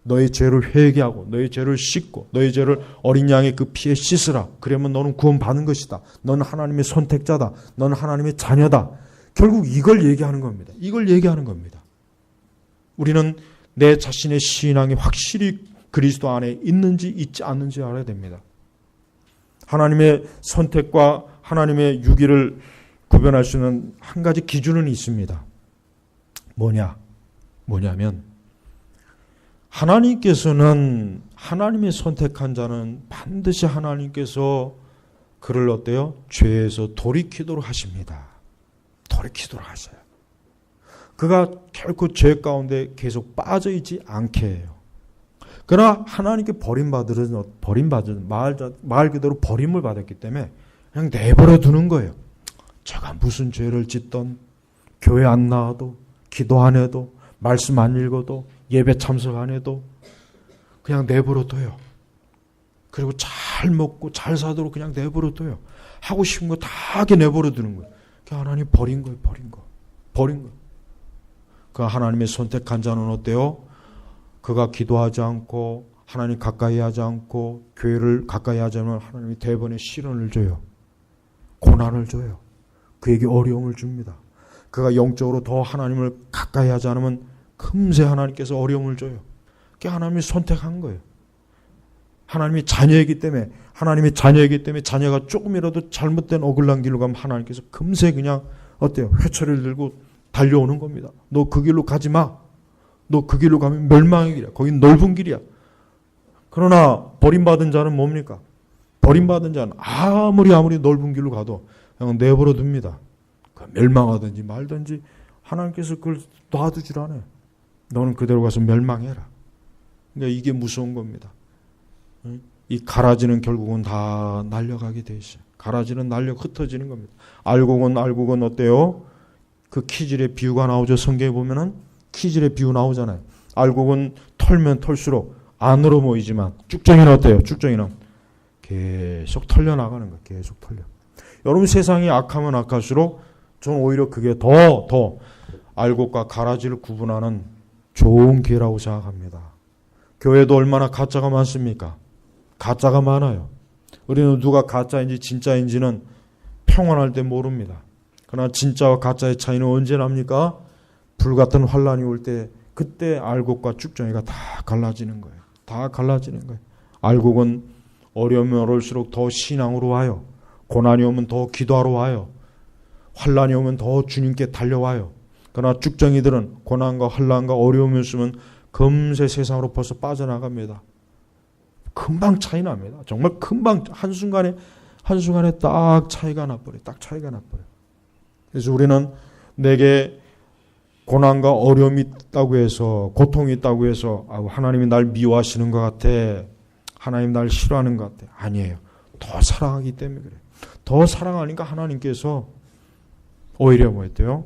너의 죄를 회개하고 너의 죄를 씻고 너의 죄를 어린 양의 그 피에 씻으라. 그러면 너는 구원 받는 것이다. 너는 하나님의 선택자다. 너는 하나님의 자녀다. 결국 이걸 얘기하는 겁니다. 이걸 얘기하는 겁니다. 우리는 내 자신의 신앙이 확실히 그리스도 안에 있는지 있지 않는지 알아야 됩니다. 하나님의 선택과 하나님의 유기를 구별할 수 있는 한 가지 기준은 있습니다. 뭐냐면 하나님께서는 하나님의 선택한 자는 반드시 하나님께서 그를 어때요? 죄에서 돌이키도록 하십니다. 돌이키도록 하셔요. 그가 결코 죄 가운데 계속 빠져있지 않게 해요. 그러나 하나님께 버림받은 말 그대로 버림을 받았기 때문에 그냥 내버려 두는 거예요. 제가 무슨 죄를 짓던 교회 안 나와도 기도 안 해도 말씀 안 읽어도 예배 참석 안 해도 그냥 내버려 둬요. 그리고 잘 먹고 잘 사도록 그냥 내버려 둬요. 하고 싶은 거 다 하게 내버려 두는 거예요. 하나님 버린 거예요. 버린 거예요. 그 하나님의 선택한 자는 어때요? 그가 기도하지 않고 하나님 가까이 하지 않고 교회를 가까이 하지 않으면 하나님이 대번에 시련을 줘요. 고난을 줘요. 그에게 어려움을 줍니다. 그가 영적으로 더 하나님을 가까이 하지 않으면 금세 하나님께서 어려움을 줘요. 그게 하나님이 선택한 거예요. 하나님이 자녀이기 때문에 자녀가 조금이라도 잘못된 어글난 길로 가면 하나님께서 금세 그냥 어때요? 회초리를 들고 달려오는 겁니다. 너 그 길로 가지 마. 너 그 길로 가면 멸망의 길이야. 거긴 넓은 길이야. 그러나 버림받은 자는 뭡니까? 버림받은 자는 아무리 넓은 길로 가도 그냥 내버려 둡니다. 멸망하든지 말든지 하나님께서 그걸 놔두질 않아요. 너는 그대로 가서 멸망해라. 그러니까 이게 무서운 겁니다. 이 가라지는 결국은 다 날려가게 돼 있어요. 가라지는 날려 흩어지는 겁니다. 알곡은 어때요? 그 키질의 비유가 나오죠. 성경에 보면은 키질의 비유 나오잖아요. 알곡은 털면 털수록 안으로 모이지만 쭉정이는 어때요? 쭉정이는 계속 털려나가는 거예요. 계속 털려. 여러분 세상이 악하면 악할수록 저는 오히려 그게 더 알곡과 가라지를 구분하는 좋은 기회라고 생각합니다. 교회도 얼마나 가짜가 많습니까? 가짜가 많아요. 우리는 누가 가짜인지 진짜인지는 평안할 때 모릅니다. 그러나 진짜와 가짜의 차이는 언제 납니까? 불같은 환란이 올 때 그때 알곡과 쭉정이가 다 갈라지는 거예요. 다 갈라지는 거예요. 알곡은 어려우면 어려울수록 더 신앙으로 와요. 고난이 오면 더 기도하러 와요. 환란이 오면 더 주님께 달려와요. 그러나 쭉정이들은 고난과 환란과 어려움이 있으면 금세 세상으로 벌써 빠져나갑니다. 금방 차이 납니다. 정말 금방 한순간에 딱 차이가 나버려요. 그래서 우리는 내게 고난과 어려움이 있다고 해서 고통이 있다고 해서 하나님이 날 미워하시는 것 같아. 하나님 날 싫어하는 것 같아. 아니에요. 더 사랑하기 때문에 그래요. 더 사랑하니까 하나님께서 오히려 뭐였대요?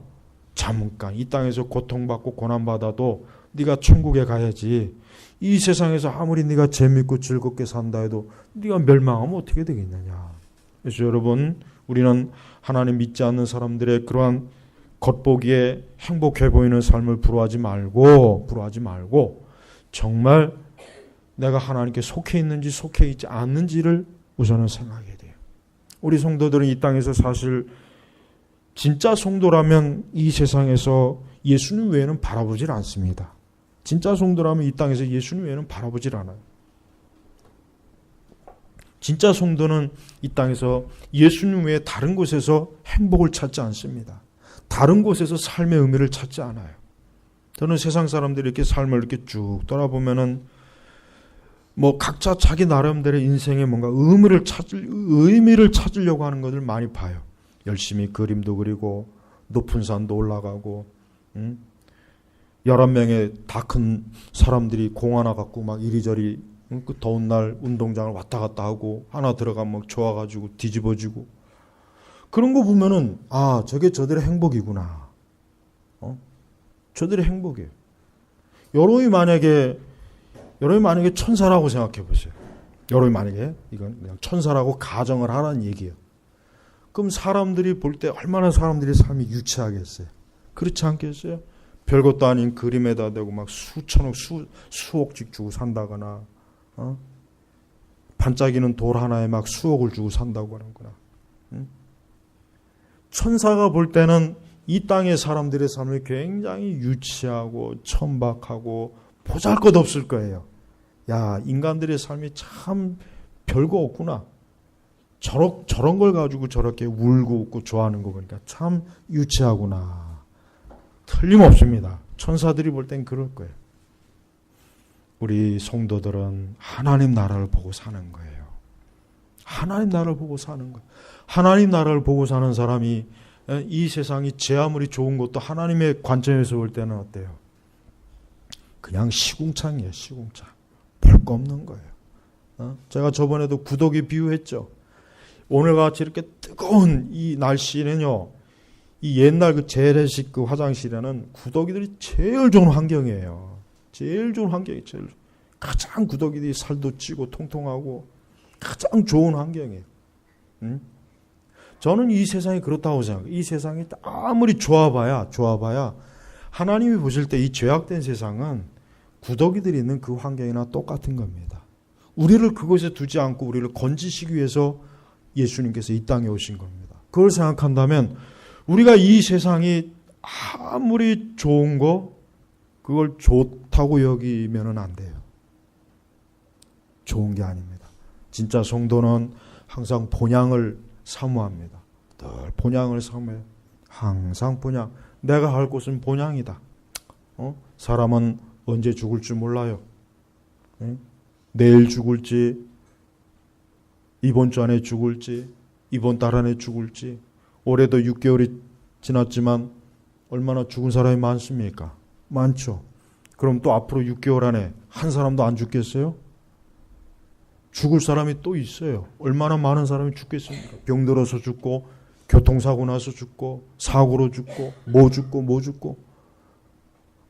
잠깐 이 땅에서 고통받고 고난받아도 네가 천국에 가야지. 이 세상에서 아무리 네가 재밌고 즐겁게 산다 해도 네가 멸망하면 어떻게 되겠느냐. 그래서 여러분 우리는 하나님 믿지 않는 사람들의 그러한 겉보기에 행복해 보이는 삶을 부러워하지 말고 정말 내가 하나님께 속해 있는지 속해 있지 않는지를 우선은 생각해야 돼요. 우리 성도들은 이 땅에서 사실 진짜 성도라면 이 세상에서 예수님 외에는 바라보질 않습니다. 진짜 성도라면 이 땅에서 예수님 외에는 바라보질 않아요. 진짜 성도는 이 땅에서 예수님 외에 다른 곳에서 행복을 찾지 않습니다. 다른 곳에서 삶의 의미를 찾지 않아요. 저는 세상 사람들이 이렇게 삶을 이렇게 쭉 돌아보면은 뭐 각자 자기 나름대로의 인생에 뭔가 의미를 찾으려고 하는 것을 많이 봐요. 열심히 그림도 그리고 높은 산도 올라가고, 11명의 다 큰 사람들이 공 하나 갖고 막 이리저리 그 더운 날 운동장을 왔다 갔다 하고 하나 들어가면 막 좋아가지고 뒤집어지고 그런 거 보면은 아 저게 저들의 행복이구나. 저들의 행복이에요. 여러분이 만약에 천사라고 생각해 보세요. 여러분이 만약에 이건 그냥 천사라고 가정을 하라는 얘기예요. 그럼 사람들이 볼 때 얼마나 사람들의 삶이 유치하겠어요. 그렇지 않겠어요? 별것도 아닌 그림에다 대고 막 수천억 수억씩 주고 산다거나 반짝이는 돌 하나에 막 수억을 주고 산다고 하는구나. 천사가 볼 때는 이 땅의 사람들의 삶이 굉장히 유치하고 천박하고 보잘것없을 거예요. 야, 인간들의 삶이 참 별거 없구나. 저런 걸 가지고 저렇게 울고 웃고 좋아하는 거 보니까 참 유치하구나. 틀림없습니다. 천사들이 볼 땐 그럴 거예요. 우리 성도들은 하나님 나라를 보고 사는 거예요. 하나님 나라를 보고 사는 거예요. 하나님 나라를 보고 사는 사람이 이 세상이 제 아무리 좋은 것도 하나님의 관점에서 볼 때는 어때요? 그냥 시궁창이에요. 시궁창. 볼 거 없는 거예요. 제가 저번에도 구더기 비유했죠. 오늘같이 이렇게 뜨거운 이 날씨는요. 이 옛날 그 재래식 그 화장실에는 구더기들이 제일 좋은 환경이에요. 제일 좋은 환경이 가장 구더기들이 살도 찌고 통통하고 가장 좋은 환경이에요. 저는 이 세상이 그렇다고 생각해요. 이 세상이 아무리 좋아봐야 하나님이 보실 때 이 죄악된 세상은 구더기들이 있는 그 환경이나 똑같은 겁니다. 우리를 그곳에 두지 않고 우리를 건지시기 위해서 예수님께서 이 땅에 오신 겁니다. 그걸 생각한다면 우리가 이 세상이 아무리 좋은 거 그걸 좋다고 여기면은 안 돼요. 좋은 게 아닙니다. 진짜 성도는 항상 본향을 사모합니다. 늘 본향을 사모해요. 항상 본향. 내가 할 곳은 본향이다. 사람은 언제 죽을 줄 몰라요. 내일 죽을지, 이번 주 안에 죽을지, 이번 달 안에 죽을지. 올해도 6개월이 지났지만 얼마나 죽은 사람이 많습니까? 많죠. 그럼 또 앞으로 6개월 안에 한 사람도 안 죽겠어요? 죽을 사람이 또 있어요. 얼마나 많은 사람이 죽겠습니까? 병들어서 죽고, 교통사고 나서 죽고, 사고로 죽고, 뭐 죽고.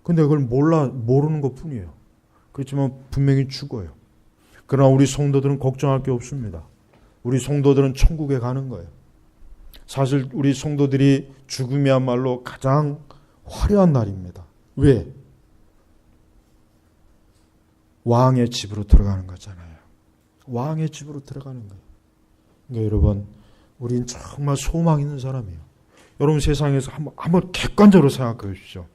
근데 그걸 모르는 것 뿐이에요. 그렇지만 분명히 죽어요. 그러나 우리 성도들은 걱정할 게 없습니다. 우리 성도들은 천국에 가는 거예요. 사실 우리 성도들이 죽음이야말로 가장 화려한 날입니다. 왜? 왕의 집으로 들어가는 거잖아요. 왕의 집으로 들어가는 거예요. 그러니까 여러분, 우린 정말 소망 있는 사람이에요. 여러분 세상에서 한번 객관적으로 생각해 주십시오.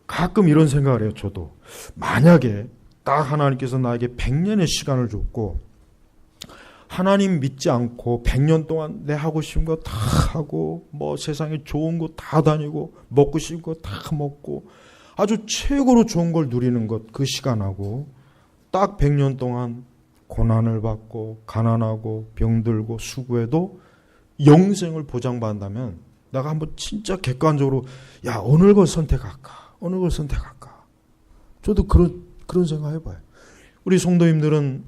가끔 이런 생각을 해요. 저도. 만약에 딱 하나님께서 나에게 100년의 시간을 줬고 하나님 믿지 않고 100년 동안 내 하고 싶은 거 다 하고 뭐 세상에 좋은 거 다 다니고 먹고 싶은 거 다 먹고 아주 최고로 좋은 걸 누리는 것 그 시간하고 딱 100년 동안 고난을 받고 가난하고 병들고 수고해도 영생을 보장받는다면 내가 한번 진짜 객관적으로 야 어느 걸 선택할까? 어느 걸 선택할까? 저도 그런 생각 해봐요. 우리 성도님들은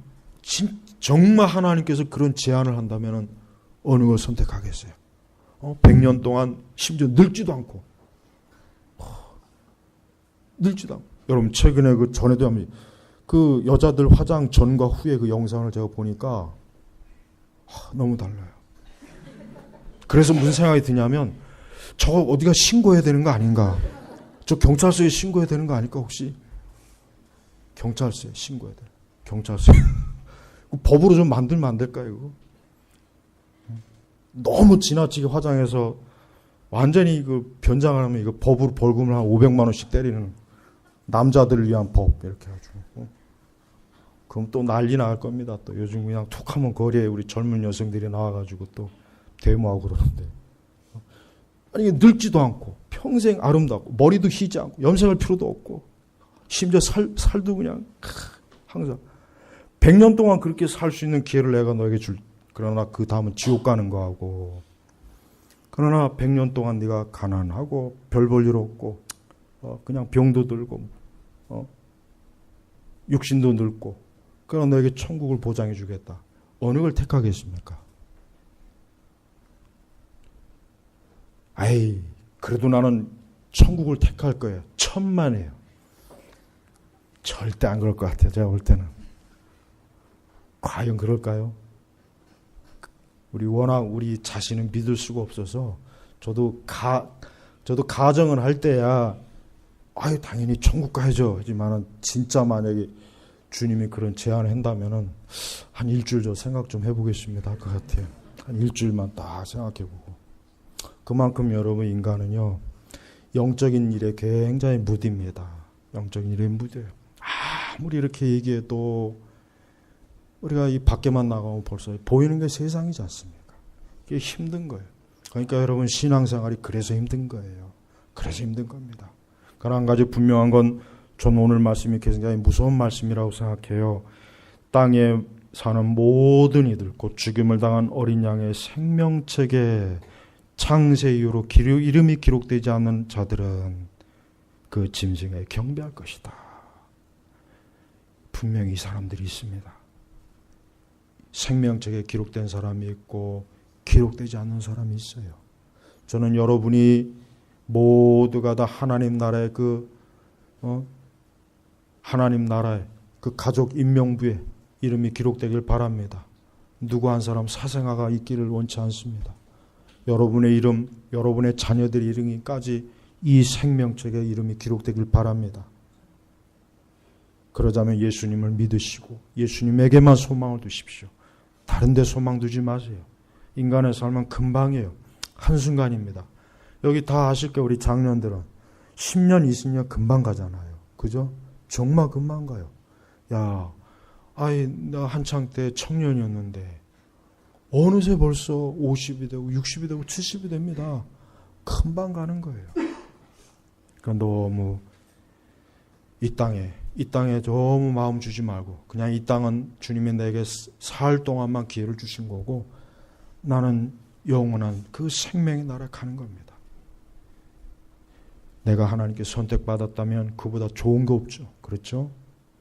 정말 하나님께서 그런 제안을 한다면 어느 걸 선택하겠어요? 100년 동안 심지어 늙지도 않고 여러분 최근에 그 전에도 그 여자들 화장 전과 후의 그 영상을 제가 보니까 너무 달라요. 그래서 무슨 생각이 드냐면 저거 어디가 신고해야 되는 거 아닌가? 저 경찰서에 신고해야 되는 거 아닐까 혹시? 경찰서에 신고해야 돼. 경찰서에. 법으로 좀 만들면 안 될까요? 이거? 너무 지나치게 화장해서 완전히 그 변장을 하면 이거 법으로 벌금을 한 500만 원씩 때리는 남자들을 위한 법 이렇게 해가지고 그럼 또 난리 나갈 겁니다. 또 요즘 그냥 툭하면 거리에 우리 젊은 여성들이 나와가지고 또 데모하고 그러는데 아니 늙지도 않고 평생 아름답고 머리도 희지 않고 염색할 필요도 없고 심지어 살도 그냥 항상 100년 동안 그렇게 살 수 있는 기회를 내가 너에게 줄. 그러나 그 다음은 지옥 가는 거하고, 그러나 100년 동안 네가 가난하고 별 볼 일 없고 그냥 병도 들고 육신도 늙고, 그러나 너에게 천국을 보장해 주겠다. 어느 걸 택하겠습니까? 아이, 그래도 나는 천국을 택할 거예요. 천만에요. 절대 안 그럴 것 같아요. 제가 볼 때는. 과연 그럴까요? 우리 워낙 우리 자신은 믿을 수가 없어서 저도 가정을 할 때야 아유 당연히 천국 가야죠 하지만은 진짜 만약에 주님이 그런 제안을 한다면은 한 일주일 저 생각 좀 해보겠습니다 할 것 같아요. 한 일주일만 딱 생각해보고. 그만큼 여러분 인간은요 영적인 일에 굉장히 무딥니다. 영적인 일에 무뎌요. 아무리 이렇게 얘기해도 우리가 이 밖에만 나가면 벌써 보이는 게 세상이지 않습니까? 이게 힘든 거예요. 그러니까 여러분 신앙생활이 그래서 힘든 거예요. 그래서 힘든 겁니다. 그러나 한 가지 분명한 건 전 오늘 말씀이 굉장히 무서운 말씀이라고 생각해요. 땅에 사는 모든 이들 곧 죽임을 당한 어린 양의 생명책에 창세 이후로 이름이 기록되지 않는 자들은 그 짐승에 경배할 것이다. 분명히 이 사람들이 있습니다. 생명책에 기록된 사람이 있고 기록되지 않는 사람이 있어요. 저는 여러분이 모두가 다 하나님 나라의 하나님 나라의 그 가족 인명부에 이름이 기록되길 바랍니다. 누구 한 사람 사생아가 있기를 원치 않습니다. 여러분의 이름, 여러분의 자녀들의 이름까지 이 생명책에 이름이 기록되길 바랍니다. 그러자면 예수님을 믿으시고 예수님에게만 소망을 두십시오. 다른 데 소망 두지 마세요. 인간의 삶은 금방이에요. 한순간입니다. 여기 다 아실 거예요. 우리 장년들은 10년, 20년 금방 가잖아요. 그죠? 정말 금방 가요. 야, 나 한창 때 청년이었는데 어느새 벌써 50이 되고 60이 되고 70이 됩니다. 금방 가는 거예요. 그러니까 너무 이 땅에 너무 마음 주지 말고 그냥 이 땅은 주님이 내게 살 동안만 기회를 주신 거고 나는 영원한 그 생명의 나라에 가는 겁니다. 내가 하나님께 선택받았다면 그보다 좋은 거 없죠. 그렇죠?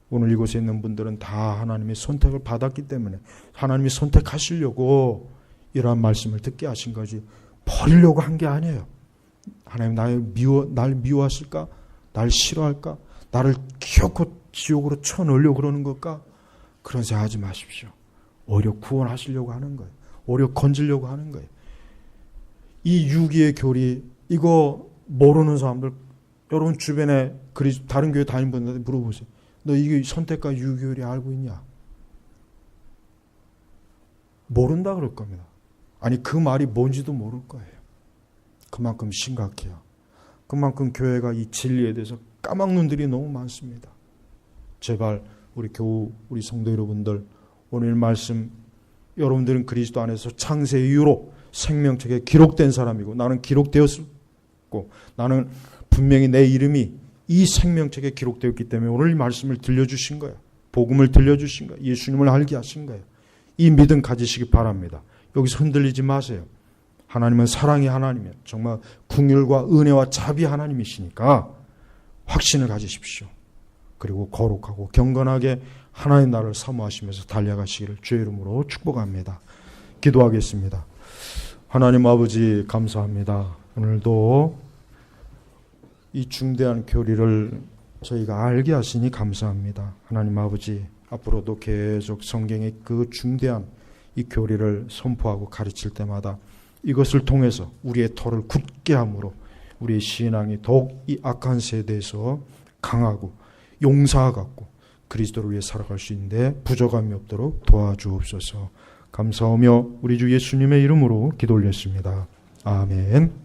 오늘 이곳에 있는 분들은 다 하나님의 선택을 받았기 때문에 하나님이 선택하시려고 이러한 말씀을 듣게 하신 거지 버리려고 한 게 아니에요. 하나님 날 미워하실까? 날 싫어할까? 나를 기어코 지옥으로 쳐넣으려고 그러는 걸까? 그런 생각하지 마십시오. 오히려 구원하시려고 하는 거예요. 오히려 건지려고 하는 거예요. 이 유기의 교리 이거 모르는 사람들 여러분 주변에 다른 교회 다니는 분들한테 물어보세요. 너 이게 선택과 유기교리 알고 있냐? 모른다 그럴 겁니다. 아니 그 말이 뭔지도 모를 거예요. 그만큼 심각해요. 그만큼 교회가 이 진리에 대해서 까막눈들이 너무 많습니다. 제발 우리 성도 여러분들 오늘 말씀 여러분들은 그리스도 안에서 창세 이후로 생명책에 기록된 사람이고 나는 기록되었고 나는 분명히 내 이름이 이 생명책에 기록되었기 때문에 오늘 이 말씀을 들려주신 거예요. 복음을 들려주신 거예요. 예수님을 알게 하신 거예요. 이 믿음 가지시기 바랍니다. 여기서 흔들리지 마세요. 하나님은 사랑의 하나님이에요. 정말 긍휼과 은혜와 자비 하나님이시니까 확신을 가지십시오. 그리고 거룩하고 경건하게 하나님 나라를 사모하시면서 달려가시기를 주의 이름으로 축복합니다. 기도하겠습니다. 하나님 아버지 감사합니다. 오늘도 이 중대한 교리를 저희가 알게 하시니 감사합니다. 하나님 아버지 앞으로도 계속 성경의 그 중대한 이 교리를 선포하고 가르칠 때마다 이것을 통해서 우리의 터를 굳게 함으로 우리의 신앙이 더욱 이 악한 세대에서 강하고 용사같고 그리스도를 위해 살아갈 수 있는데 부족함이 없도록 도와주옵소서. 감사하며 우리 주 예수님의 이름으로 기도 올렸습니다. 아멘.